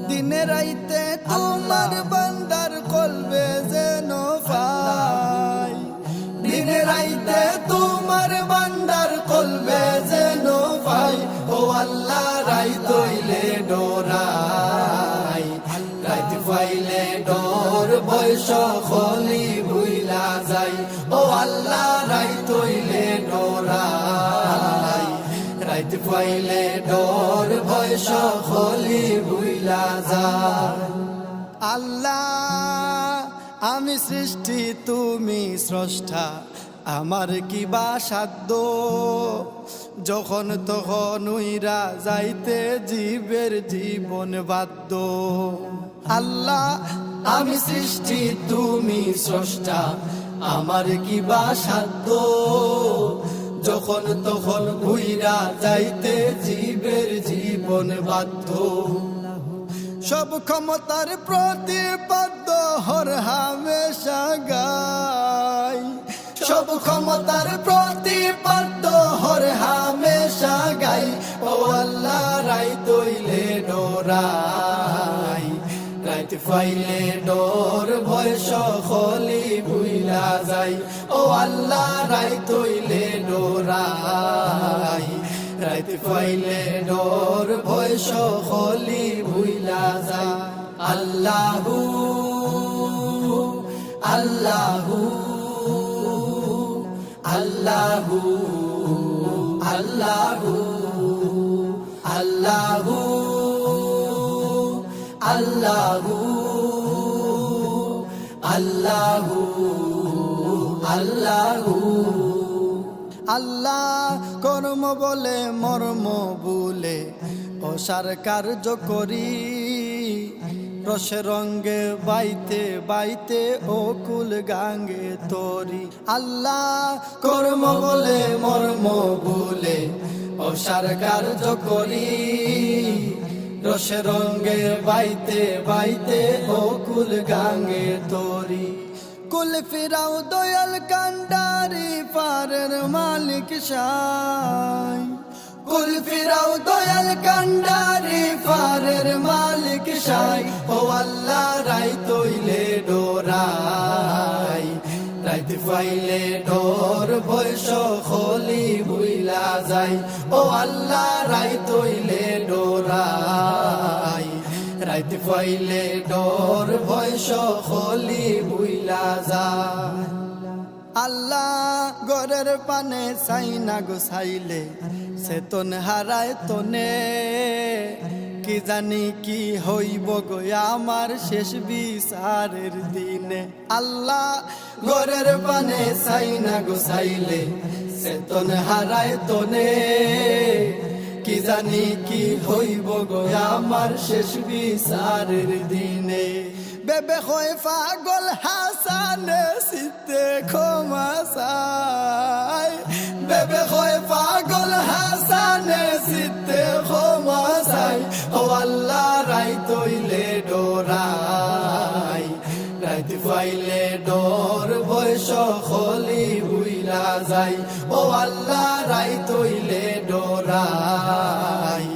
দিনে রাইতে তোমার বান্দার কলবে যেন পাই, দিনে রাইতে তোমার বান্দার কলবে যেন পাই। ও আল্লাহ রাইত হইলে ডোরাই, রাইত পাইলে ডোর বয়স খলি ভুইলা যাই। ও আল্লাহ রাইত হইলে ডোরাই, রাইত পাইলে ডোর বয়স খলি ভুইলা যায়। আল্লাহ আমি সৃষ্টি তুমি স্রষ্টা, আমার কি বা সাধ্য, যখন তখন উইরা যাইতে জীবের জীবন বাধ্য। আল্লাহ আমি সৃষ্টি তুমি স্রষ্টা, আমার কি বা সাধ্য, যখন তখন উইরা যাইতে জীবের জীবন বাধ্য। সব ক্ষমতার প্রতিপাদ্য হর হামেশা গাই, সব ক্ষমতার প্রতিপাদ্য হর হামেশা গাই। ও আল্লাহ রাইত হইলে ডোরাই, রাইত পাইলে ডোর বয়স খলি ভুইলা যাই। ও আল্লাহ রাইত হইলে ডোরাই, রাইত পাইলে ডোর বয়স খলি ভুইলা যায়। আল্লাহু আল্লাহু আল্লাহু আল্লাহু আল্লাহু আল্লাহু আল্লাহু আল্লাহু। আল্লাহ কর্ম বলে মর্ম বলে অসার কার্য করি, রসে রঙ্গে বাইতে বাইতে অকুল গাঙ্গে তরি। আল্লাহ কর্ম বলে মর্ম বলে অসার কার্য করি, রসে রঙ্গে বাইতে বাইতে অকুল গাঙ্গে তরি। কুল ফিরাও দয়াল কান্ডারি পারের মালিক সাই, কুল ফিরাও দয়াল কান্ডারি পারের মালিক সাই। ও আল্লাহ রাইত হইলে ডোরাই, রাইত পাইলে ডোর বয়স খলি ভুইলা যাই। ও আল্লাহ রাইত হইলে ডোরাই, রাইত পাইলে ডোর বয়স খলি ভুইলা যায়। আল্লাহ গরের পানে সাইনা গোসাইলে চেতন হারায় তনে, কি জানি কি হইব গো আমার শেষ বিচারের দিনে। আল্লাহ গরের পানে সাইনা গোসাইলে চেতন হারায় তনে, কি জানি কি হইব গো আমার শেষ বিচারের দিনে। বেবে হয় পাগল হাসানে সিতে ক্ষমা চাই, বেবে হয় পাগল হাসানে সিতে ক্ষমা চাই। ও আল্লাহ রাইত হইলে ডোরাই, রাইত পাইলে ডোর বয়স খলি ভুইলা যাই। ও আল্লাহ রাইত হইলে ডোরাই,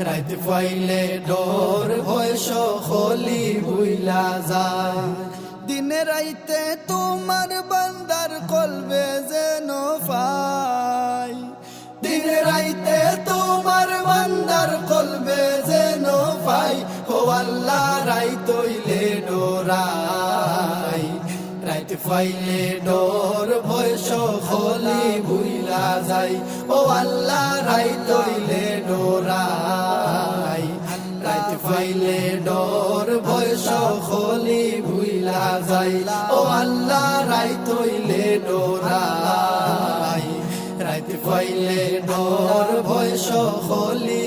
রাইত পাইলে ডোর বয়স খলি ভুইলা যায়। দিনে রাইতে তোমার বান্দার কলবে যেন পাই, দিনে রাইতে তোমার বান্দার কলবে যেন পাই। ও আল্লাহ রাইত হইলে ডোরাই, রাইত পাইলে ডোর বয়স খলি ভুইলা যাই। ও আল্লাহ রাইত হইলে ডোরাই, রাইত পাইলে ডোর বয়স খলি ভুইলা যাই। ও আল্লাহ রাইত হইলে ডোরাই, রাইত পাইলে ডোর বয়স খলি